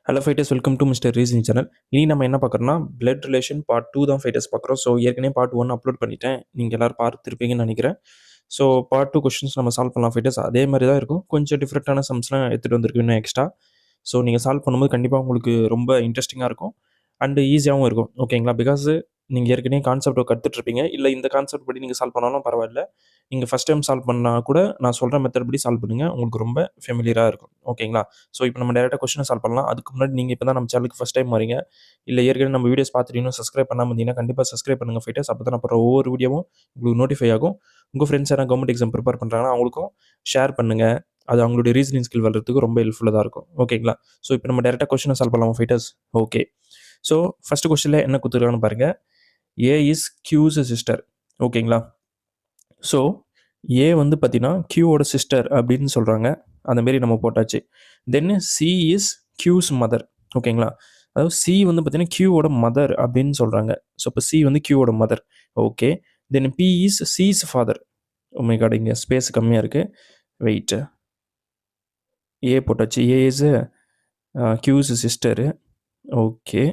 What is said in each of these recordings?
Hello fighters, welcome to mister reasoning channel. இனி நம்ம என்ன பார்க்குறோம்னா பிளட் ரிலேஷன் பார்ட் 2 தான் ஃபைட்டர்ஸ் பார்க்குறோம். ஸோ ஏற்கனவே பார்ட் 1 அப்லோட் பண்ணிட்டேன். நீங்கள் எல்லோரும் பார்த்துருப்பீங்கன்னு நினைக்கிறேன். ஸோ பார்ட் 2 கொஸ்டின்ஸ் நம்ம சால்வ் பண்ணலாம் ஃபைட்டர்ஸ். அதே மாதிரி தான் இருக்கும், கொஞ்சம் டிஃப்ரெண்ட்டான சம்ஸ்லாம் எடுத்துகிட்டு வந்திருக்கு இன்னும் எக்ஸ்ட்ரா. ஸோ நீங்கள் சால்வ் பண்ணும்போது கண்டிப்பாக உங்களுக்கு ரொம்ப இன்ட்ரெஸ்டிங்காக இருக்கும் அண்டு ஈஸியாகவும் இருக்கும். ஓகேங்களா? பிகாஸ் நீங்கள் ஏற்கனவே கான்செப்ட்டை கற்றுட்ருப்பீங்க. இல்லை இந்த கான்செப்ட் படி நீங்கள் சால்வ் பண்ணாலும் பரவாயில்ல. நீங்கள் ஃபஸ்ட் டைம் சால்வ் பண்ணால் கூட நான் சொல்கிற மெத்தட் படி சால்வ் பண்ணுங்கள், உங்களுக்கு ரொம்ப ஃபெமிலியராக இருக்கும். ஓகேங்களா? ஸோ இப்போ நம்ம டேரெக்டாக கொஸ்டினை சால்வ் பண்ணலாம். அதுக்கு முன்னாடி நீங்கள் இப்போ தான் நம்ம சேனலுக்கு ஃபஸ்ட் டைம் வரீங்க, இல்லை ஏற்கனவே நம்ம வீடியோஸ் பார்த்துட்டு இன்னும் சப்ஸ்கிரைப் பண்ணாமல் இருந்தீங்கன்னா கண்டிப்பாக சப்ஸ்கிரைப் பண்ணுங்கள் ஃபைட்டர்ஸ். அப்போ தான் அப்புறம் ஒவ்வொரு வீடியோவும் உங்களுக்கு நோட்டிஃபை ஆகும். உங்கள் ஃப்ரெண்ட்ஸ் யாராவது கவர்மெண்ட் எக்ஸாம் ப்ரிப்பேர் பண்ணுறாங்கன்னா அவங்களுக்கும் ஷேர் பண்ணுங்கள். அது அவங்களுடைய ரீசனிங் ஸ்கில் வளர்கிறதுக்கு ரொம்ப ஹெல்ப்ஃபுல்லாக இருக்கும். ஓகேங்களா? ஸோ இப்போ நம்ம டேரெக்டாக கொஸ்டினை சால்வ் பண்ணலாம் ஃபைட்டர்ஸ். ஓகே, ஸோ ஃபஸ்ட்டு கொஸ்டினில் என்ன கொடுத்துருக்கான்னு பாருங்கள். ஏ இஸ் கியூஸ் சிஸ்டர். ஓகேங்களா? ஸோ ஏ வந்து பார்த்தீங்கன்னா கியூவோட சிஸ்டர் அப்படின்னு சொல்கிறாங்க. அந்தமாரி நம்ம போட்டாச்சு. தென் சி இஸ் கியூஸ் மதர். ஓகேங்களா? அதாவது சி வந்து பார்த்தீங்கன்னா கியூவோட மதர் அப்படின்னு சொல்கிறாங்க. ஸோ இப்போ சி வந்து கியூவோட mother. Okay, then B is his father. My god, இங்கே ஸ்பேஸ் கம்மியாக இருக்குது, வெயிட். ஏ போட்டாச்சு. A is Q's sister. Okay,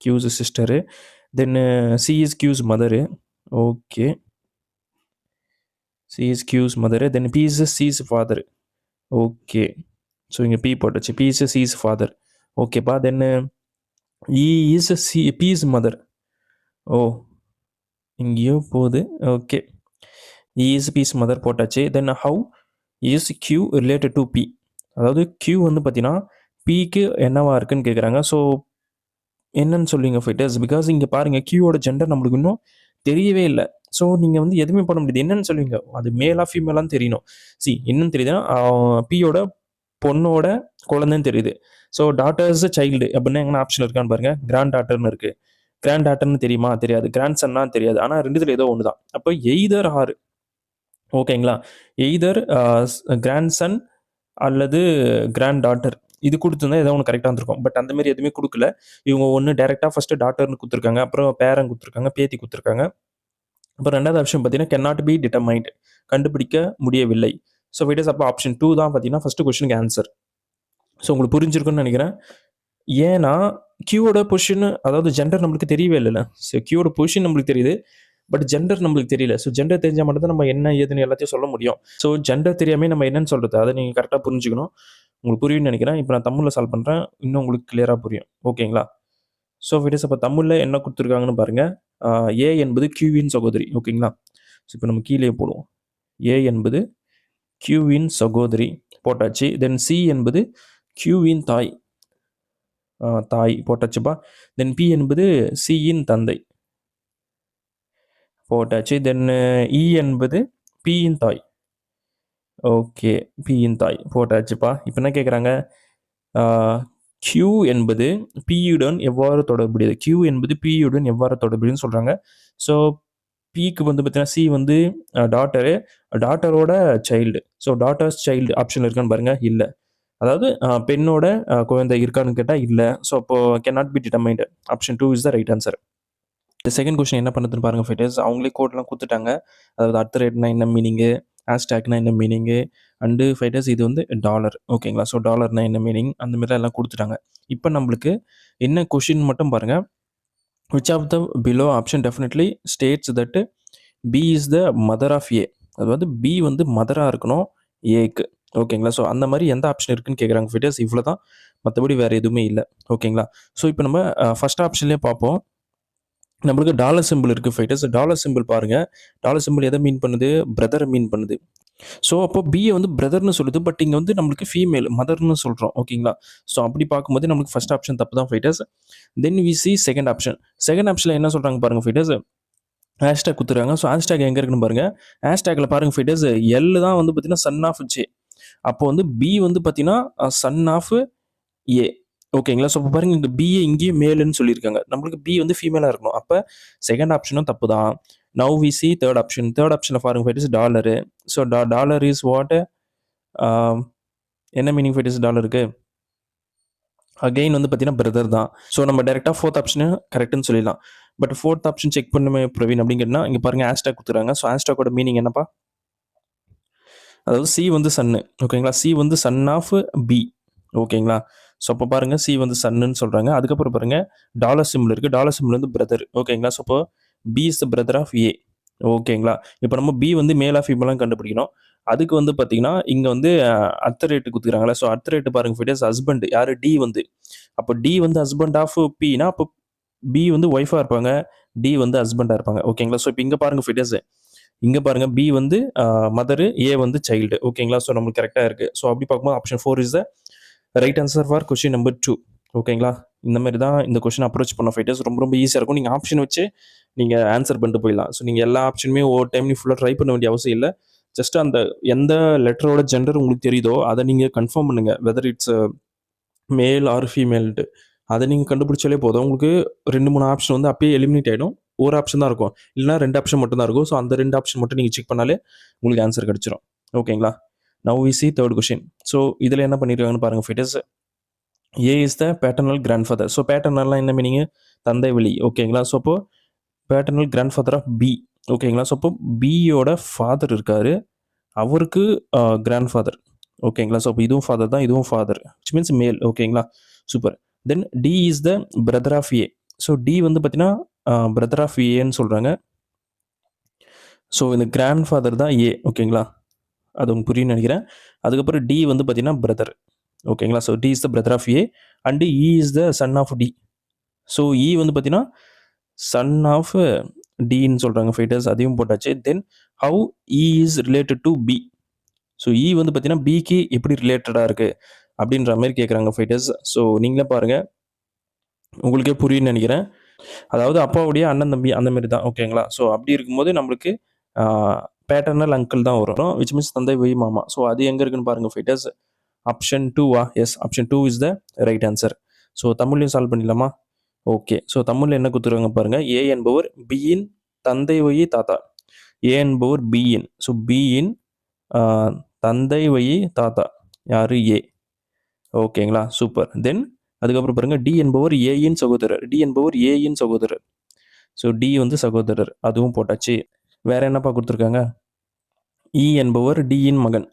Q's sister. Then C is Q's mother. Okay, C is Q's mother. Then B is his father. Okay, so இங்கே B போட்டாச்சு. B is his father. ஓகேப்பா. Then E is C B is mother. Oh, இங்கேயோ போகுது. Okay, E is B's mother போட்டாச்சு. Then how is Q related to P. அதாவது Q வந்து பார்த்தீங்கன்னா பிக்கு என்னவா இருக்குன்னு கேட்குறாங்க. ஸோ என்னன்னு சொல்லுவீங்க ஃபைட்டர்ஸ்? பிகாஸ் இங்கே பாருங்கள், கியூவோட ஜெண்டர் நம்மளுக்கு இன்னும் தெரியவே இல்லை. ஸோ நீங்கள் வந்து எதுவுமே பண்ண முடியாது. என்னன்னு சொல்லுவீங்க? அது மேலா ஃபீமேலான்னு தெரியணும். என்னன்னு தெரியுதுன்னா பியோட பொண்ணோட குழந்தைன்னு தெரியுது. ஸோ டாட்டர்ஸ் சைல்டு அப்படின்னா எங்கன்னா ஆப்ஷன் இருக்கான்னு பாருங்கள். கிராண்ட் டாட்டர்னு இருக்குது. கிராண்ட் டாட்டர்னு தெரியுமா? தெரியாது. கிராண்ட் சன்னா தெரியாது. ஆனால் ரெண்டுத்தில் ஏதோ ஒன்று தான். அப்போ எய்தர் ஆர். ஓகேங்களா? எய்தர் கிராண்ட் சன் அல்லது கிராண்ட் டாட்டர் இது கொடுத்துருந்தா ஏதோ ஒன்று கரெக்டாக இருந்திருக்கும். பட் அந்த மாதிரி எதுவுமே கொடுக்கல. இவங்க ஒன்று டேரெக்டாக ஃபஸ்ட்டு டாட்டர்னு கொடுத்துருக்காங்க, அப்புறம் பேரன் கொடுத்துருக்காங்க, பேத்தி கொடுத்துருக்காங்க. அப்புறம் ரெண்டாவது ஆப்ஷன் பார்த்தீங்கன்னா கேனாட் பி டிட்டர்மைண்ட், கண்டுபிடிக்க முடியவில்லை. ஸோ ஃபைட்டர்ஸ் அப்போ ஆப்ஷன் 2 தான் பார்த்தீங்கன்னா ஃபஸ்ட்டு கொஸ்டினுக்கு ஆன்சர். ஸோ உங்களுக்கு புரிஞ்சிருக்குன்னு நினைக்கிறேன். ஏன்னா கியூவோட பொசிஷன், அதாவது ஜெண்டர் நம்மளுக்கு தெரியவே இல்லைல்ல. ஸோ கியூவோட பொசிஷன் நம்மளுக்கு தெரியுது, பட் ஜெண்டர் நம்மளுக்கு தெரியல. ஸோ ஜெண்டர் தெரிஞ்சால் மட்டும் தான் நம்ம என்ன ஏதுன்னு எல்லாத்தையும் சொல்ல முடியும். ஸோ ஜெண்டர் தெரியாமல் நம்ம என்னன்னு சொல்கிறது, அதை நீங்கள் கரெக்டாக புரிஞ்சுக்கணும். உங்களுக்கு புரியும்னு நினைக்கிறேன். இப்போ நான் தமிழில் சால்வ் பண்ணுறேன், இன்னும் உங்களுக்கு கிளியராக புரியும். ஓகேங்களா? ஸோ ஃபைட்டர்ஸ் அப்போ தமிழில் என்ன கொடுத்துருக்காங்கன்னு பாருங்கள். ஏ என்பது கியூவின் சகோதரி. ஓகேங்களா? ஸோ இப்போ நம்ம கீழே போடுவோம். ஏ என்பது கியூவின் சகோதரி போட்டாச்சு. தென் சி என்பது கியூவின் தாய். தாய் போட்டாச்சுப்பா. தென் பி என்பது சியின் தந்தை போட்டாச்சு. தென் இ என்பது பியின் தாய். ஓகே, பியின் தாய் போட்டாச்சுப்பா. இப்போ என்ன கேட்குறாங்க? கியூ என்பது பியுடன் எவ்வாறு தொடர்புடையது? கியூ என்பது பியுடன் எவ்வாறு தொடர்புடையதுன்னு சொல்கிறாங்க. ஸோ பிக்கு வந்து பார்த்தீங்கன்னா சி வந்து டாட்டரு, டாட்டரோட child. So daughter's child option இருக்கான்னு பாருங்கள். இல்லை. அதாவது பெண்ணோட குழந்தை இருக்கான்னு கேட்டால் இல்லை. ஸோ அப்போது cannot be determined. Option 2 is the right answer. இந்த செகண்ட் கொஸ்டின் என்ன பண்ணுறதுன்னு பாருங்கள் ஃபைட்டர்ஸ். அவங்களே கோட்லாம் கொடுத்துட்டாங்க. அதாவது @ என்ன மீனிங்கு, ஹேஷ்டேக்னா என்ன மீனிங்கு, அண்டு ஃபைட்டர்ஸ் இது வந்து டாலர். ஓகேங்களா? ஸோ டாலர்னா என்ன மீனிங், அந்த மாதிரிலாம் எல்லாம் கொடுத்துட்டாங்க. இப்போ நம்மளுக்கு என்ன கொஷின் மட்டும் பாருங்கள். Which of the below option definitely states that B is the mother of A. அதாவது பி வந்து மதராக இருக்கணும் ஏக்கு. ஓகேங்களா? ஸோ அந்த மாதிரி எந்த ஆப்ஷன் இருக்குன்னு கேட்குறாங்க ஃபைட்டர்ஸ். இவ்வளோ தான், மற்றபடி வேறு எதுவுமே இல்லை. ஓகேங்களா? ஸோ இப்போ நம்ம ஃபஸ்ட் ஆப்ஷன்லேயே பார்ப்போம். நம்மளுக்கு டாலர் சிம்பிள் இருக்குது ஃபைட்டர்ஸ். டாலர் சிம்பிள் பாருங்கள். டாலர் சிம்பிள் எதை மீன் பண்ணுது? பிரதரை மீன் பண்ணுது. ஸோ அப்போ பிஏ வந்து பிரதர்னு சொல்லுது, பட் இங்கே வந்து நம்மளுக்கு ஃபீமேல் மதர்னு சொல்கிறோம். ஓகேங்களா? ஸோ அப்படி பார்க்கும்போது நம்மளுக்கு ஃபஸ்ட் ஆப்ஷன் தப்பு தான் fighters. Then we see second option. Second ஆப்ஷனில் என்ன சொல்கிறாங்க பாருங்கள் ஃபைட்டர்ஸ். ஹேஷ்டேக் கொடுத்துருக்காங்க. ஸோ ஹேஷ்டேக் எங்கே இருக்குன்னு பாருங்கள். ஹேஷ்டேக்கில் பாருங்கள் ஃபைட்டர்ஸ், எல் தான் வந்து பார்த்தீங்கன்னா சன் ஆஃப் ஜே. அப்போ வந்து பி வந்து பார்த்தீங்கன்னா சன் ஆஃப் ஏ. ஓகேங்களா? ஸோ இப்போ பாருங்கள், இங்கே பிஏ இங்கேயும் மேலுன்னு சொல்லியிருக்காங்க. நம்மளுக்கு பி வந்து ஃபீமேலாக இருக்கணும். அப்போ செகண்ட் ஆப்ஷனும் தப்பு தான். Now we see third option. Third ஆப்ஷனில் பாருங்கள் fighters, dollar. So dollar is what? என்ன மீனிங் ஃபைட்டர்ஸ் டாலருக்கு? அகெயின் வந்து பார்த்தீங்கன்னா பிரதர் தான். ஸோ நம்ம டேரெக்டாக ஃபோர்த் ஆப்ஷனு கரெக்டுன்னு சொல்லிடலாம். பட் ஃபோர்த் ஆப்ஷன் செக் பண்ணுமே பிரவீன் அப்படிங்கன்னா, இங்கே பாருங்கள் ஹேஷ்டேக் கொடுத்துறாங்க. ஸோ ஹேஷ்டேக்கோட மீனிங் என்னப்பா? அதாவது சி வந்து சன்னு. ஓகேங்களா? சி வந்து சன் ஆஃப் பி. ஓகேங்களா? ஸோ அப்போ பாருங்கள் சி வந்து சன்னுன்னு சொல்கிறாங்க. அதுக்கப்புறம் பாருங்கள் டாலர் சிம்பிள் இருக்குது. டாலர் சிம்பிள் வந்து பிரதர். ஓகேங்களா? ஸோ அப்போ B is the brother of A. ஓகேங்களா? இப்போ நம்ம பி வந்து மேலா ஃபீமேலாம் கண்டுபிடிக்கணும். அதுக்கு வந்து பார்த்தீங்கன்னா இங்கே வந்து அர்த்த ரேட்டு கொடுத்துக்கிறாங்களா. ஸோ அர்த்த ரேட்டு பாருங்கள் ஃபிட்டஸ் ஹஸ்பண்ட் யார் டி வந்து. அப்போ டி வந்து ஹஸ்பண்ட் ஆஃப் பினா அப்போ பி வந்து ஒய்ஃபாக இருப்பாங்க, டி வந்து ஹஸ்பண்டாக இருப்பாங்க. ஓகேங்களா? ஸோ இப்போ இங்கே பாருங்கள் ஃபிட்டஸ், இங்கே பாருங்கள் பி வந்து மதரு, ஏ வந்து சைல்டு. ஓகேங்களா? ஸோ நம்மளுக்கு கரெக்டாக இருக்குது. ஸோ அப்படி பார்க்கும்போது option 4 is the right answer for question number 2. ஓகேங்களா? இந்த மாதிரி தான் இந்த கொஸ்டின் அப்ரோச் பண்ண ஃபைட்டர்ஸ். ரொம்ப ரொம்ப ஈஸியாக இருக்கும். நீங்கள் ஆப்ஷன் வச்சு நீங்கள் ஆன்சர் பண்ணிட்டு போயிடலாம். ஸோ நீங்கள் எல்லா ஆப்ஷனுமே ஒவ்வொரு டைம் நீ ஃபுல்லாக ட்ரை பண்ண வேண்டிய அவசியம் இல்லை. ஜஸ்ட் அந்த எந்த லெட்டரோட ஜெண்டர் உங்களுக்கு தெரியுதோ அதை நீங்கள் கன்ஃபார்ம் பண்ணுங்கள், வெதர் இட்ஸ் மேல் ஆர் ஃபீமேல்ட்டு. அதை நீங்கள் கண்டுபிடிச்சாலே போதும். உங்களுக்கு 2-3 ஆப்ஷன் வந்து அப்பயே எலிமினேட் ஆகிடும். ஒரு ஆப்ஷன் தான் இருக்கும், இல்லைனா 2 ஆப்ஷன் மட்டும் தான் இருக்கும். ஸோ அந்த 2 ஆப்ஷன் மட்டும் நீங்கள் செக் பண்ணாலே உங்களுக்கு ஆன்சர் கிடச்சிரும். ஓகேங்களா? Now we see third question. So இதில் என்ன பண்ணியிருக்காங்கன்னு பாருங்கள் ஃபிட்டஸ். A is the paternal grand father. So பேட்டர்னல்லாம் என்ன மீனிங்? தந்தை வழி. ஓகேங்களா? ஸோ அப்போ paternal grandfather of B. ஓகேங்களா? ஸோ அப்போ பியோட ஃபாதர் இருக்கார், அவருக்கு கிராண்ட் ஃபாதர். ஓகேங்களா? ஸோ அப்போ இதுவும் ஃபாதர் தான், இதுவும் ஃபாதர், விச் மீன்ஸ் மேல். ஓகேங்களா? Super. Then D is the brother of A. So D வந்து பார்த்தீங்கன்னா பிரதர் ஆஃப் ஏன்னு சொல்கிறாங்க. ஸோ இந்த கிராண்ட் ஃபாதர் தான் ஏ. ஓகேங்களா? அது உங்களுக்கு புரியும்னு நினைக்கிறேன். அதுக்கப்புறம் டி வந்து பார்த்தீங்கன்னா பிரதர். ஓகேங்களா? So D is the brother of A and E is the son of D. So E வந்து பார்த்தீங்கன்னா சன் ஆஃப் டின்னு சொல்கிறாங்க ஃபைட்டர்ஸ், அதையும் போட்டாச்சு. Then how E is related to B. So E வந்து பார்த்தீங்கன்னா பிக்கு எப்படி ரிலேட்டடாக இருக்குது அப்படின்ற மாதிரி கேட்குறாங்க ஃபைட்டர்ஸ். ஸோ நீங்களே பாருங்கள், உங்களுக்கே புரியும்னு நினைக்கிறேன். அதாவது அப்பாவுடைய அண்ணன் தம்பி அந்த மாதிரி தான். ஓகேங்களா? ஸோ அப்படி இருக்கும்போது நம்மளுக்கு பேட்டர்னல் அங்கிள் தான் வரும், விச் மீன்ஸ் தந்தை வழி மாமா. ஸோ அது எங்கே இருக்குன்னு பாருங்கள் ஃபைட்டர்ஸ். ஆப்ஷன் 2வா? Yes, option 2 is the right answer. So தமிழ்லையும் சால்வ் பண்ணிடலாமா? ஓகே. ஸோ தமிழில் என்ன கொடுத்துருவாங்க பாருங்கள். ஏ என்பவர் பியின் தந்தை வழி தாத்தா. ஏ என்பவர் பியின். ஸோ பியின் தந்தை வழி தாத்தா யார்? ஏ. ஓகேங்களா? சூப்பர். தென் அதுக்கப்புறம் பாருங்கள் டி என்பவர் ஏயின் சகோதரர். டி என்பவர் ஏயின் சகோதரர். ஸோ டி வந்து சகோதரர், அதுவும் போட்டாச்சு. வேற என்னப்பா கொடுத்துருக்காங்க? இ என்பவர் டியின் மகன்.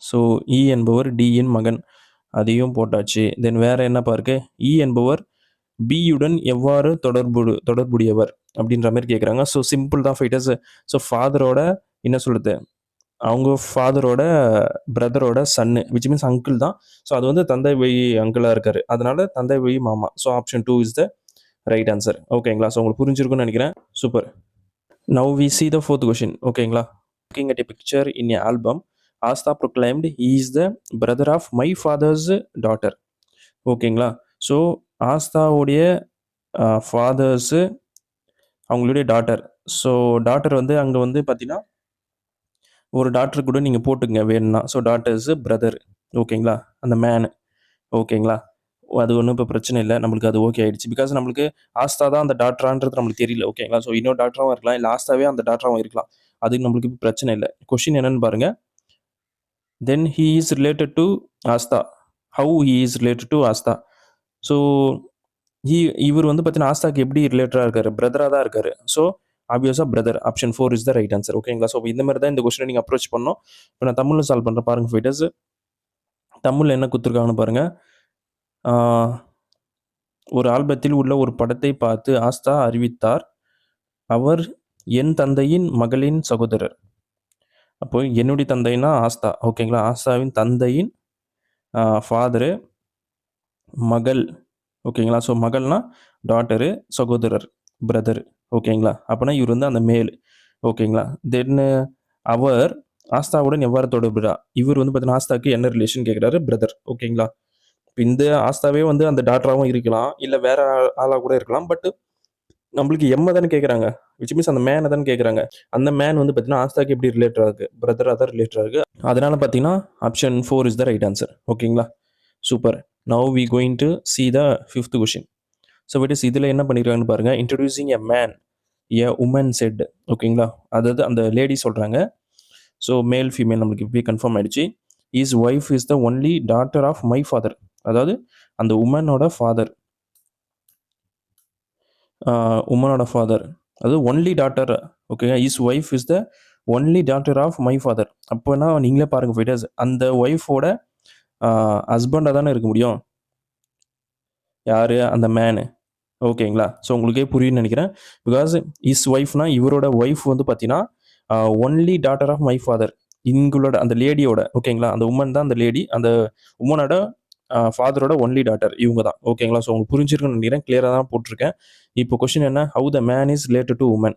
ஸோ இ என்பவர் டியின் மகன், அதையும் போட்டாச்சு. தென் வேற என்னப்பா இருக்கு? இ என்பவர் பியுடன் எவ்வாறு தொடர்புடையவர் அப்படின்ற மாதிரி கேட்குறாங்க. ஸோ சிம்பிள் தான் ஃபைட்டர்ஸ். ஸோ ஃபாதரோட என்ன சொல்லுது, அவங்க ஃபாதரோட பிரதரோட சன்னு, விச் மீன்ஸ் அங்கிள் தான். ஸோ அது வந்து தந்தை வழி அங்கிளாக இருக்காரு, அதனால தந்தை வழி மாமா. So option 2 is the right answer. ஓகேங்களா? ஸோ உங்களுக்கு புரிஞ்சிருக்கும்னு நினைக்கிறேன். Super. Now we see the fourth question. ஓகேங்களா? Looking at a picture in a album, Astha proclaimed he is the brother of my father's daughter. ஓகேங்களா? ஸோ ஆஸ்தாவுடைய father's அவங்களுடைய daughter. So daughter வந்து அங்கே வந்து பார்த்தீங்கன்னா ஒரு டாக்டர் கூட நீங்கள் போட்டுங்க வேணும்னா. So daughters brother. ஓகேங்களா? அந்த மேனு. ஓகேங்களா? அது ஒன்றும் இப்போ பிரச்சனை இல்லை, நம்மளுக்கு அது ஓகே ஆயிடுச்சு. பிகாஸ் நம்மளுக்கு ஆஸ்தா தான் அந்த டாக்டரான்றது நம்மளுக்கு தெரியல. ஓகேங்களா? ஸோ இன்னொரு டாக்டராகவும் இருக்கலாம், இல்லை ஆஸ்தாவே அந்த டாக்டராகவும் இருக்கலாம். அது நம்மளுக்கு இப்போ பிரச்சனை இல்லை. கொஷின் என்னன்னு பாருங்க. Then he is related to Astha. How he is related to Astha. So இவர் வந்து பார்த்தீங்கன்னா ஆஸ்தாக்கு எப்படி ரிலேட்டடாக இருக்காரு? பிரதராக தான் இருக்காரு. ஸோ ஆப்வியஸாக brother. Option 4 is the right answer. ஓகேங்களா? ஸோ இந்த மாதிரி தான் இந்த கொஸ்டினை நீங்கள் அப்ரோச் பண்ணணும். இப்போ நான் தமிழில் சால்வ் பண்ணுறேன் பாருங்க ஃபைட்டர்ஸ். தமிழில் என்ன கொடுத்துருக்காங்கன்னு பாருங்க. ஒரு ஆல்பத்தில் உள்ள ஒரு படத்தை பார்த்து ஆஸ்தா அறிவித்தார், அவர் என் தந்தையின் மகளின் சகோதரர். அப்போ என்னுடைய தந்தைனா ஆஸ்தா. ஓகேங்களா? ஆஸ்தாவின் தந்தையின் ஃபாதரு, மகள். ஓகேங்களா? ஸோ மகள்னா டாட்டரு, சகோதரர் பிரதர். ஓகேங்களா? அப்போனா இவர் வந்து அந்த மேல். ஓகேங்களா? தென் அவர் ஆஸ்தாவுடன் எவ்வாறு தொடர்புறா? இவர் வந்து பார்த்தீங்கன்னா ஆஸ்தாவுக்கு என்ன ரிலேஷன் கேட்குறாரு? பிரதர். ஓகேங்களா? இப்போ இந்த ஆஸ்தாவே வந்து அந்த டாக்டராகவும் இருக்கலாம், இல்லை வேற ஆளாக கூட இருக்கலாம். பட் நம்மளுக்கு எம்ம தானே கேட்குறாங்க, விச் மீன்ஸ் அந்த மேனை தானே கேட்குறாங்க. அந்த மேன் வந்து பார்த்தீங்கன்னா ஆஸ்தாக்கு எப்படி ரிலேட்டட் ஆகுது? பிரதராக தான் ரிலேட்டட் ஆகுது. அதனால பார்த்தீங்கன்னா option 4 is the right answer. ஓகேங்களா? Super. Now we going to see the 5th question. So it is இதில் என்ன பண்ணியிருக்காங்கன்னு பாருங்கள். Introducing a man a woman said. ஓகேங்களா? அதாவது அந்த லேடி சொல்கிறாங்க. ஸோ மேல் ஃபீமேல் நம்மளுக்கு இப்படி கன்ஃபார்ம் ஆயிடுச்சு. His wife is the only daughter of my father. அதாவது அந்த உமனோட ஃபாதர், அது ஒன்லி டாட்டர். ஓகேங்க? His wife is the only daughter of my father. அப்போனா நீங்களே பாருங்கள் ஃபைட்டர்ஸ், அந்த ஒய்ஃபோட ஹஸ்பண்டாக தானே இருக்க முடியும். யார் அந்த மேனு. ஓகேங்களா? ஸோ உங்களுக்கே புரியும்னு நினைக்கிறேன். பிகாஸ் இஸ் ஒய்ஃப்னா இவரோட ஒய்ஃப் வந்து பார்த்தீங்கன்னா only daughter of my father. இவங்களோட அந்த லேடியோட ஓகேங்களா? அந்த உமன் தான் அந்த லேடி. அந்த உமனோட ஃபாதரோட ஒன்லி டாட்டர் இவங்க தான். ஓகேங்களா? ஸோ உங்களுக்கு புரிஞ்சிருக்குன்னு நினைக்கிறேன். கிளியராக தான் போட்டிருக்கேன். இப்போ கொஸ்டின் என்ன? How the man is related to woman.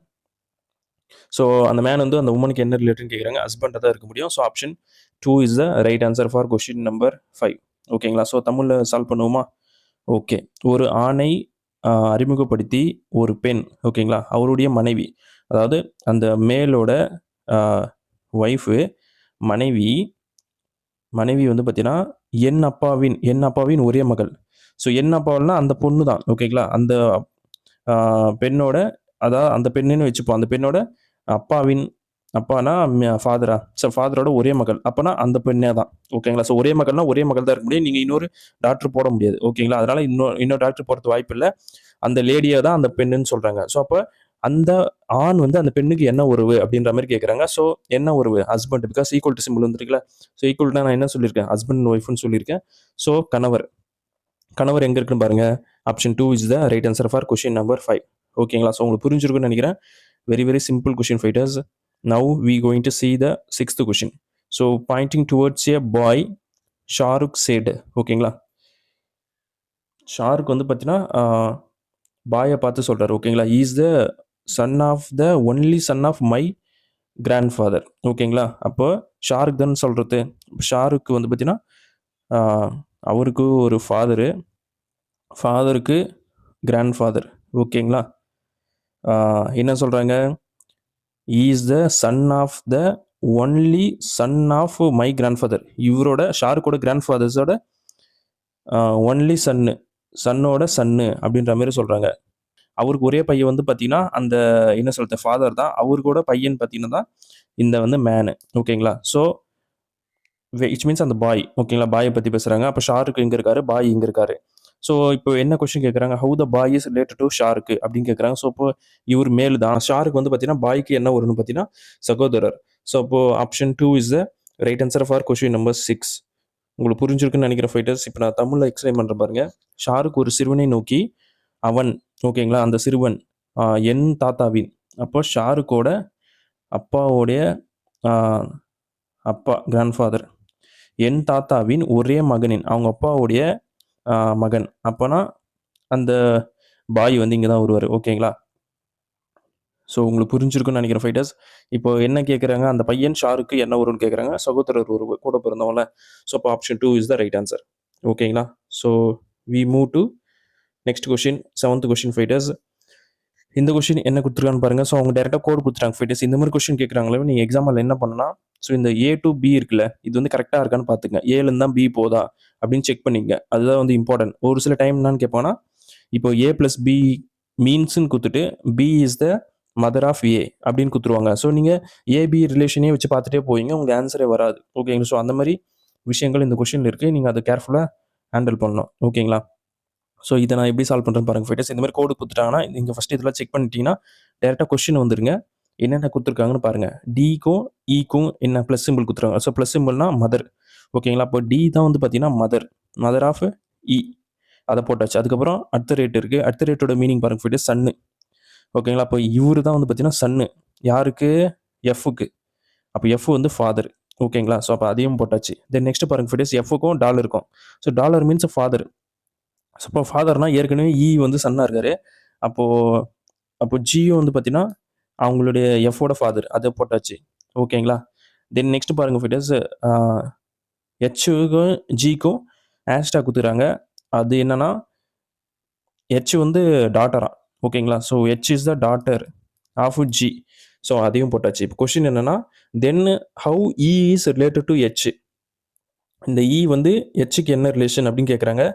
So அந்த மேன் வந்து அந்த உமனுக்கு என்ன ரிலேட்டட்னு கேட்குறாங்க. ஹஸ்பண்டாக தான் இருக்க முடியும். So option 2 is the right answer for question number 5. ஓகேங்களா? ஸோ தமிழில் சால்வ் பண்ணுவோமா? ஓகே. ஒரு ஆணை அறிமுகப்படுத்தி ஒரு பெண் ஓகேங்களா? அவருடைய மனைவி. அதாவது அந்த மேலோட ஒய்ஃபு மனைவி மனைவி வந்து பார்த்தீங்கன்னா, என் அப்பாவின் ஒரே மகள். ஸோ என் அப்பாவுன்னா அந்த பொண்ணு தான் ஓகேங்களா? அந்த பெண்ணோட அதாவது அந்த பெண்ணுன்னு வச்சுப்போம். அந்த பெண்ணோட அப்பாவின் அப்பானா ஃபாதரா? ஃபாதரோட ஒரே மகள். அப்பனா அந்த பெண்ணே தான். ஓகேங்களா? ஸோ ஒரே மகள்னா ஒரே மகள் தான் இருக்க முடியும். நீங்க இன்னொரு டாக்டர் போட முடியாது. ஓகேங்களா? அதனால இன்னொரு டாக்டர் போடுறதுக்கு வாய்ப்பு இல்ல. அந்த லேடிய தான் அந்த பெண்ணுன்னு சொல்றாங்க. ஸோ அப்ப அந்த ஆண் வந்து அந்த பெண்ணுக்கு என்ன உறவு அப்படின்ற மாரி கேட்குறாங்க. ஸோ என்ன உறவு? Husband because equal to simple வந்துருக்குல்ல. ஸோ ஈக்குவல்னா நான் என்ன சொல்லியிருக்கேன்? ஹஸ்பண்ட் அண்ட் ஒய்ஃப்ன்னு சொல்லியிருக்கேன். ஸோ கணவர். கணவர் எங்க இருக்குன்னு பாருங்க. Option 2 is the right answer for question number 5. ஓகேங்களா? ஸோ உங்களுக்கு புரிஞ்சிருக்கும்னு நினைக்கிறேன். Very very simple question fighters. Now we going to see the 6th question. So pointing towards a boy Shahrukh said. ஓகேங்களா? ஷாருக் வந்து பார்த்தீங்கன்னா, பாய பார்த்து சொல்றாரு. ஓகேங்களா? he is the son of the only son of my grandfather. ஓகேங்களா? அப்போ ஷாருக் தானே சொல்றது. ஷாருக் வந்து பார்த்தீங்கன்னா, அவருக்கு ஒரு ஃபாதருக்கு கிராண்ட்ஃபாதர். ஓகேங்களா? என்ன சொல்றாங்க? he is the son of the only son of my grandfather. இவரோட ஷாருக்கோட கிராண்ட்ஃபாதர்ஸோட ஒன்லி சன்னோட சன்னு அப்படின்ற மாதிரி சொல்றாங்க. அவருக்கு ஒரே பையன் வந்து பார்த்தீங்கன்னா, அந்த என்ன சொல்றது ஃபாதர் தான். அவருக்கோட பையன் பார்த்தீங்கன்னா தான் இந்த வந்து மேனு. ஓகேங்களா? ஸோ விச் மீன்ஸ் அந்த பாய். ஓகேங்களா? பாயை பற்றி பேசுகிறாங்க. அப்போ ஷாருக் இங்கே இருக்காரு, பாய் இங்கே இருக்காரு. ஸோ இப்போ என்ன கொஸ்டின் கேட்குறாங்க? How the boy is related to ஷாருக்கு அப்படின்னு கேட்குறாங்க. ஸோ இப்போ இவர் மேல் தான். ஷாருக்கு வந்து பார்த்தீங்கன்னா பாய்க்கு என்ன வரும்னு பார்த்தீங்கன்னா சகோதரர். ஸோ இப்போ option 2 is the right answer for question number 6. உங்களுக்கு புரிஞ்சிருக்குன்னு நினைக்கிற ஃபைட்டர்ஸ். இப்போ நான் தமிழில் எக்ஸ்பிளைன் பண்ணுறேன் பாருங்க. ஷாருக் ஒரு சிறுவனை நோக்கி அவன் ஓகேங்களா? அந்த சிறுவன் என் தாத்தாவின். அப்போ ஷாருக்கோட அப்பாவோடைய அப்பா கிராண்ட்ஃபாதர் என் தாத்தாவின் ஒரே மகனின் அவங்க அப்பாவுடைய மகன். அப்போனா அந்த பாய் வந்து இங்கே தான் வருவார். ஓகேங்களா? ஸோ உங்களுக்கு புரிஞ்சிருக்குன்னு நினைக்கிறேன் ஃபைட்டர்ஸ். இப்போ என்ன கேட்குறாங்க? அந்த பையன் ஷாருக்கு என்ன வரும்னு கேட்குறாங்க. சகோதரர் உறவு கூட பிறந்தவங்கள. ஸோ அப்போ option 2 is the right answer. ஓகேங்களா? So we move to next question 7th question fighters. இந்த கொஸ்டின் என்ன கொடுத்துருக்கான்னு பாருங்க. ஸோ அவங்க டேரெக்டாக கோட் கொடுத்துட்டாங்க ஃபைட்டர்ஸ். இந்த மாதிரி கொஸ்டின் கேட்குறாங்களே நீங்கள் எக்ஸாம்பிள் என்ன பண்ணனா, ஸோ இந்த A to B இருக்குல்ல, இது வந்து கரெக்டாக இருக்கான்னு பார்த்துங்க. ஏலேருந்து தான் B போதா அப்படின்னு செக் பண்ணிங்க. அதுதான் வந்து இம்பார்ட்டன்ட். ஒரு சில டைம் என்னன்னு கேட்பாங்கன்னா, இப்போ A + B மீன்ஸ்ன்னு கொடுத்துட்டு B is the mother of A அப்படின்னு கொடுத்துருவாங்க. ஸோ நீங்கள் AB ரிலேஷனே வச்சு பார்த்துட்டே போவீங்க, உங்களுக்கு ஆன்சரே வராது. ஓகேங்களா? ஸோ அந்த மாதிரி விஷயங்கள் இந்த கொஸ்டினில் இருக்குது. நீங்கள் அதை கேர்ஃபுல்லாக ஹேண்டில் பண்ணணும். ஓகேங்களா? ஸோ இதை நான் எப்படி சால்வ் பண்ணுறேன்னு பாருங்கள் ஃபைட்டர்ஸ். இந்த மாதிரி கோடு கொடுத்துட்டாங்கன்னா நீங்கள் ஃபஸ்ட்டு இதெல்லாம் செக் பண்ணிட்டீங்கன்னா டேரெக்டாக கொஸ்டின் வந்துருங்க. என்னென்ன கொடுத்துருக்காங்கன்னு பாருங்கள். டிக்கும் ஈக்கும் என்ன ப்ளஸ் சிம்பிள் கொடுத்துருக்காங்க. ஸோ ப்ளஸ் சிம்பிள்னா மதர். ஓகேங்களா? அப்போ டி தான் வந்து பார்த்தீங்கன்னா மதர் ஆஃப் இ. அதை போட்டாச்சு. அதுக்கப்புறம் அடுத்த ரேட் இருக்குது. அடுத்த ரேட்டோட மீனிங் பாருங்கள் ஃபைட்டர்ஸ் சன்னு. ஓகேங்களா? அப்போ இவரு தான் வந்து பார்த்தீங்கன்னா சன்னு. யாருக்கு? எஃப்க்கு. அப்போ எஃப் வந்து ஃபாதர். ஓகேங்களா? ஸோ அப்போ அதையும் போட்டாச்சு. தென் நெக்ஸ்ட் பாருங்கள் ஃபைட்டர்ஸ் எஃப்க்கும் டாலருக்கும். So dollar means father. So இப்போ ஃபாதர்னா ஏற்கனவே இ வந்து சன்னாக இருக்காரு. அப்போ ஜியும் வந்து பார்த்தீங்கன்னா அவங்களுடைய எஃபோட ஃபாதர். அதை போட்டாச்சு. ஓகேங்களா? தென் நெக்ஸ்ட் பாருங்கள் ஃபைட்டர்ஸ் ஹெச்சுக்கும் ஜிக்கும் ஹேஷ்டாக் கொடுத்துறாங்க. அது என்னன்னா ஹெச் வந்து டாட்டரா. ஓகேங்களா? So H is the daughter of G. So அதையும் போட்டாச்சு. இப்போ கொஸ்டின் என்னன்னா then how E is related to H. இந்த இ வந்து ஹெச்சுக்கு என்ன ரிலேஷன் அப்படின்னு கேட்குறாங்க.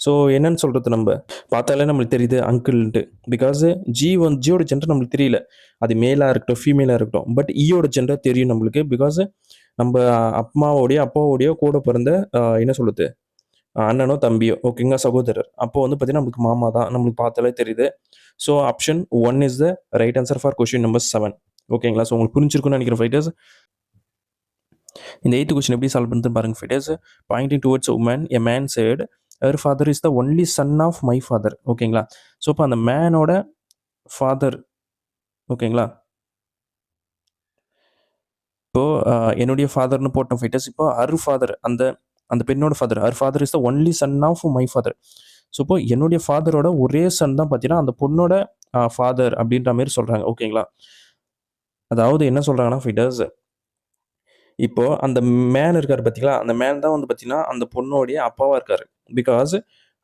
ஸோ என்னன்னு சொல்கிறது, நம்ம பார்த்தாலே நம்மளுக்கு தெரியுது அங்கிள்ன்ட்டு. பிகாஸ் ஜியோட ஜெண்டர் நம்மளுக்கு தெரியல. அது மேலாக இருக்கட்டும் ஃபீமேலாக இருக்கட்டும். பட் ஈயோட ஜெண்டர் தெரியும் நம்மளுக்கு. பிகாஸ் நம்ம அப்பாவோடைய கூட பிறந்த என்ன சொல்லுது அண்ணனோ தம்பியோ ஓகேங்களா சகோதரர். அப்போ வந்து பார்த்தீங்கன்னா நம்மளுக்கு மாமா தான். நம்மளுக்கு பார்த்தாலே தெரியுது. So option 1 is the right answer for question number 7. ஓகேங்களா? ஸோ உங்களுக்கு புரிஞ்சிருக்குன்னு நினைக்கிறேன் ஃபைட்டர்ஸ். இந்த 8th கொஸ்டின் எப்படி சால்வ் பண்ணுறது பாருங்க fighters. Pointing towards woman a man said her father is the only son of my father. ஓகேங்களா? ஸோ இப்போ அந்த மேனோட ஃபாதர். ஓகேங்களா? இப்போது என்னுடைய ஃபாதர்னு போட்ட ஃபைட்டர்ஸ். இப்போ ஹர் ஃபாதர், அந்த அந்த பெண்ணோட father, her father is the only son of my father. So இப்போ என்னுடைய ஃபாதரோட ஒரே சன் தான் பார்த்தீங்கன்னா அந்த பொண்ணோட ஃபாதர் அப்படின்ற மாதிரி சொல்கிறாங்க. ஓகேங்களா? அதாவது என்ன சொல்கிறாங்கன்னா ஃபைட்டர்ஸ், இப்போது அந்த மேன் இருக்கார் பார்த்தீங்களா, அந்த மேன் தான் வந்து பார்த்தீங்கன்னா அந்த பொண்ணோடைய அப்பாவாக இருக்கார். பிகாஸ்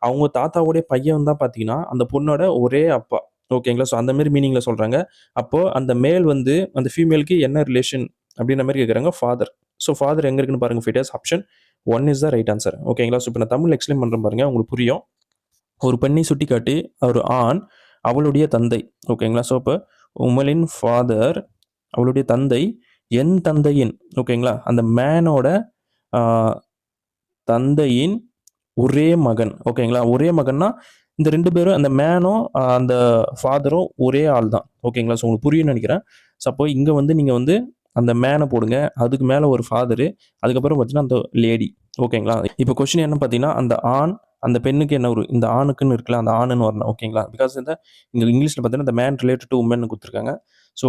அவங்க தாத்தாவுடைய பையன் தான் பார்த்தீங்கன்னா அந்த பொண்ணோட ஒரே அப்பா. ஓகேங்களா? ஸோ அந்த மாதிரி மீனிங்கில் சொல்கிறாங்க. அப்போது அந்த மேல் வந்து அந்த ஃபீமேலுக்கு என்ன ரிலேஷன் அப்படின்ற மாதிரி கேட்குறாங்க, ஃபாதர். ஸோ ஃபாதர் எங்கே இருக்குன்னு பாருங்கள் ஃபைட்டர்ஸ். Option 1 is the right answer. ஓகேங்களா? ஸோ இப்போ நான் தமிழ் எக்ஸ்பிளைன் பண்ணுறேன் பாருங்கள், உங்களுக்கு புரியும். ஒரு பெண்ணை சுட்டி காட்டி ஒரு ஆண் அவளுடைய தந்தை. ஓகேங்களா? ஸோ இப்போ உமலின் ஃபாதர், அவளுடைய தந்தை, என் தந்தையின். ஓகேங்களா? அந்த மேனோட தந்தையின் ஒரே மகன். ஓகேங்களா? ஒரே மகன்னா இந்த 2 பேரும், அந்த மேனும் அந்த ஃபாதரும் ஒரே ஆள் தான். ஓகேங்களா? ஸோ உங்களுக்கு புரியும்னு நினைக்கிறேன். ஸோ அப்போ இங்கே வந்து நீங்கள் வந்து அந்த மேனை போடுங்க, அதுக்கு மேலே ஒரு ஃபாதரு, அதுக்கப்புறம் பார்த்தீங்கன்னா அந்த லேடி. ஓகேங்களா? இப்போ கொஸ்டின் என்ன பார்த்தீங்கன்னா, அந்த ஆண் அந்த பெண்ணுக்கு என்ன ஒரு, இந்த ஆணுக்குன்னு இருக்குல்ல, அந்த ஆணுன்னு வரணும். ஓகேங்களா? பிகாஸ் இந்த இங்கே இங்கிலீஷில் பார்த்தீங்கன்னா இந்த மேன் ரிலேட்டட் டு உமன் கொடுத்துருக்காங்க. ஸோ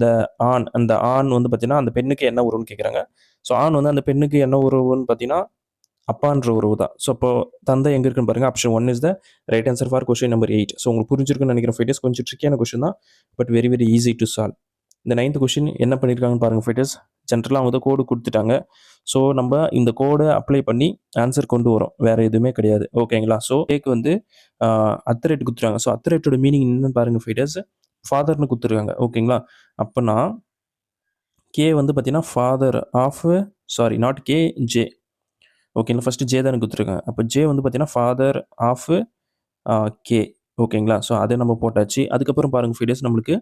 த ஆண், அந்த ஆண் வந்து பார்த்தீங்கன்னா அந்த பெண்ணுக்கு என்ன உறவுன்னு கேட்குறாங்க. ஸோ ஆண் வந்து அந்த பெண்ணுக்கு என்ன உறவுன்னு பார்த்தீங்கன்னா அப்பான்ற உறவு தான். ஸோ அப்போ தந்தை எங்கே இருக்குன்னு பாருங்கள். Option 1 is the right answer for question number 8. So உங்களுக்கு புரிஞ்சிருக்குன்னு நினைக்கிறேன் ஃபைட்டர்ஸ். கொஞ்சம் ட்ரிக்கியான கொஸ்டின் தான், but very very easy to solve. இந்த 9th கொஸ்டின் என்ன பண்ணியிருக்காங்கன்னு பாருங்கள் ஃபைட்டர்ஸ். ஜென்ரலாக அவங்க தான் கோடு கொடுத்துட்டாங்க. ஸோ நம்ம இந்த கோடை அப்ளை பண்ணி ஆன்சர் கொண்டு வரோம், வேறு எதுவுமே கிடையாது. ஓகேங்களா? ஸோ ஏக்கு வந்து அத்தரேட் கொடுத்துருக்காங்க. ஸோ அத்தரேட்டோட மீனிங் என்னன்னு பாருங்கள் ஃபைட்டர்ஸ். ஃபாதர்னு கொடுத்துருக்காங்க. ஓகேங்களா? அப்போனா கே வந்து பார்த்தீங்கன்னா father of, sorry not K, J. ஓகேங்களா? ஃபஸ்ட்டு ஜே தானே கொடுத்துருக்காங்க. அப்போ ஜே வந்து பார்த்தீங்கன்னா ஃபாதர் ஆஃப் கே. ஓகேங்களா? ஸோ அதை நம்ம போட்டாச்சு. அதுக்கப்புறம் பாருங்கள் ஃபைட்டர்ஸ், நம்மளுக்கு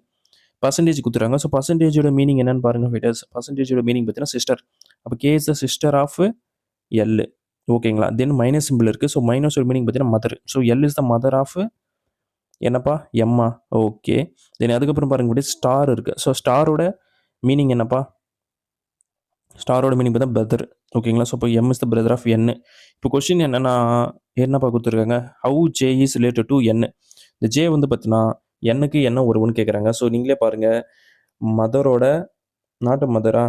பர்சன்டேஜ் கொடுத்துருக்காங்க. ஸோ பர்சன்டேஜோட மீனிங் என்னன்னு பாருங்கள் ஃபைட்டர்ஸ். பர்சன்டேஜோட மீனிங் பார்த்தீங்கன்னா சிஸ்டர். அப்போ K is the sister of L. ஓகேங்களா? தென் மைனஸ் சிம்பிள் இருக்குது. ஸோ மைனஸோட மீனிங் பார்த்தீங்கன்னா mother. So L is the mother of என்னப்பா, எம்மா. ஓகே. தென் அதுக்கப்புறம் பாருங்க ஃபைட்டர்ஸ், ஸ்டார் இருக்குது. ஸோ ஸ்டாரோட மீனிங் என்னப்பா, ஸ்டாரோட மீனிங் பார்த்தா பிரதர். ஓகேங்களா? ஸோ இப்போ M is the brother of N. இப்போ கொஸ்டின் என்னப்பா கொடுத்துருக்காங்க, how J is related to N. இந்த ஜே வந்து பார்த்தீங்கன்னா என்னுக்கு என்ன உறவுன்னு கேட்குறாங்க. ஸோ நீங்களே பாருங்கள், மதரோட, நாட்டு மதரா,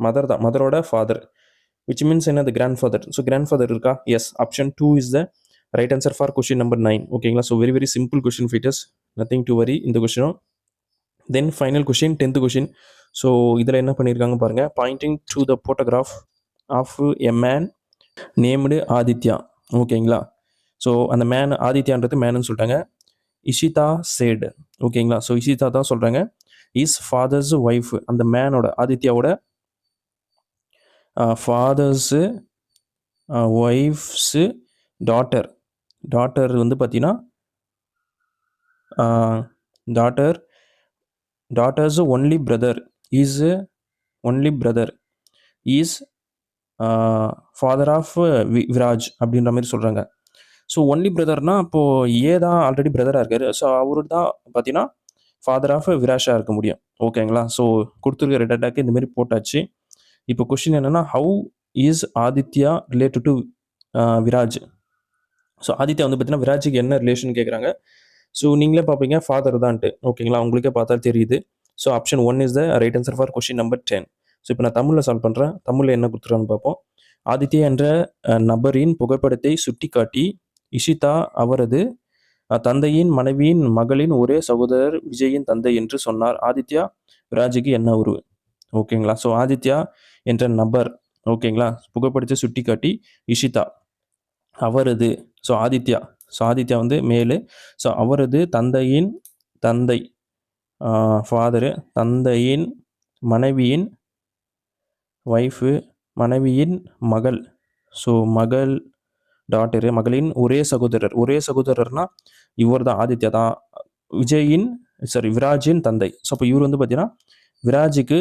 மதர் தான், மதரோட ஃபாதர், விச் மீன்ஸ் என்னது, grand father. So grand father இருக்கா? Yes. Option 2 is the right answer for question number 9. ஓகேங்களா? So very very simple question fighters, nothing to worry இந்த கொஸ்டினும். Then final question, 10th question. So இதில் என்ன பண்ணியிருக்காங்க பாருங்கள், pointing to the photograph of a man named Aditya. ஓகேங்களா? ஸோ அந்த மேன் ஆதித்யான்றது மேனுன்னு சொல்லிட்டாங்க. இஷிதா சேடு. ஓகேங்களா? ஸோ இஷிதா தான் சொல்கிறாங்க இஸ் ஃபாதர்ஸ் ஒய்ஃப். அந்த மேனோட, ஆதித்யாவோட ஃபாதர்ஸு ஒய்ஃப்ஸு டாட்டர். டாட்டர் வந்து பார்த்தீங்கன்னா daughter's only brother is father of Viraj அப்படின்ற மாதிரி சொல்கிறாங்க. ஸோ ஒன்லி பிரதர்னா அப்போது ஏ தான் ஆல்ரெடி பிரதராக இருக்கார். ஸோ அவரு தான் பார்த்தீங்கன்னா ஃபாதர் ஆஃப் விராஷாக இருக்க முடியும். ஓகேங்களா? ஸோ கொடுத்துருக்க டேட்டாக்கு இந்தமாரி போட்டாச்சு. இப்போ கொஸ்டின் என்னென்னா, how is Aditya related to Viraj. So Aditya வந்து பார்த்தீங்கன்னா விராஜுக்கு என்ன ரிலேஷன் கேட்குறாங்க. ஸோ நீங்களே பார்ப்பீங்க ஃபாதர் தான்ட்டு. ஓகேங்களா? உங்களுக்கே பார்த்தா தெரியுது. So option 1 is the right answer for question number 10. So இப்போ நான் தமிழில் சால்வ் பண்ணுறேன். தமிழில் என்ன கொடுத்துருக்கான்னு பார்ப்போம். ஆதித்யா என்ற நபரின் புகைப்படத்தை சுட்டி காட்டி இஷிதா அவரது தந்தையின் மனைவியின் மகளின் ஒரே சகோதரர் விஜயின் தந்தை என்று சொன்னார். ஆதித்யா விராஜுக்கு என்ன உறவு? ஓகேங்களா? ஸோ ஆதித்யா என்ற நபர், ஓகேங்களா, புகைப்படத்தை சுட்டி காட்டி இஷிதா அவரது, ஸோ ஆதித்யா வந்து மேலு. ஸோ அவரது தந்தை ஃபாதரு, தந்தையின் மனைவியின் ஒய்ஃபு, மனைவியின் மகள், ஸோ மகள் டாட்டரு, மகளின் ஒரே சகோதரர்னா இவர் தான், ஆதித்யா தான் விராஜின் தந்தை. ஸோ அப்போ இவர் வந்து பார்த்தீங்கன்னா விராஜுக்கு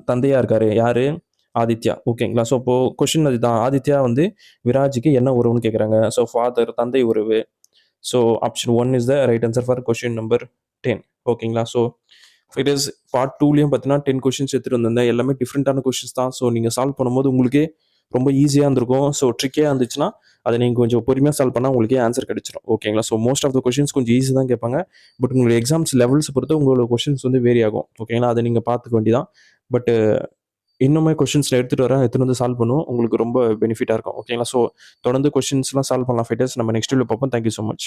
தந்தையாக இருக்கார். யார்? ஆதித்யா. ஓகேங்களா? ஸோ இப்போது கொஷின் அதுதான், ஆதித்யா வந்து விராஜுக்கு என்ன உறவுன்னு கேட்குறாங்க. ஸோ ஃபாதர், தந்தை உறவு. So option 1 is the right answer for question number 10. ஓகேங்களா? ஸோ இட் இஸ் பார்ட் 2லேயும் பார்த்தீங்கன்னா 10 கொஷின்ஸ் எடுத்துகிட்டு வந்திருந்தேன். எல்லாமே டிஃப்ரெண்ட்டான கொஷின்ஸ் தான். ஸோ நீங்கள் சால்வ் பண்ணும்போது உங்களுக்கே ரொம்ப ஈஸியாக இருந்திருக்கும். ஸோ ட்ரிக்கியாக இருந்துச்சுன்னா அதை நீங்கள் கொஞ்சம் பொறுமையாக சால்வ் பண்ணால் உங்களுக்கே ஆன்சர் கிடைச்சிரும். ஓகேங்களா? So most of the questions கொஞ்சம் ஈஸி தான் கேட்பாங்க. பட் உங்களுடைய எக்ஸாம்ஸ் லெவல்ஸ் பொறுத்து உங்களோட கொஷின்ஸ் வந்து வேரி ஆகும். ஓகேங்களா? அதை நீங்கள் பார்த்துக்க வேண்டியதான். பட் இன்னுமே கொஷின்ஸில் எடுத்துகிட்டு வரேன், எடுத்துகிட்டு வந்து சால்வ் பண்ணுவோம். உங்களுக்கு ரொம்ப பெனிஃபிட்டாக இருக்கும். ஓகேங்களா? ஸோ தொடர்ந்து கொஷின்ஸ்லாம் சால்வ் பண்ணலாம் ஃபைட்டர்ஸ். நம்ம நெக்ஸ்ட் வீடியோ பார்ப்போம். Thank you so much.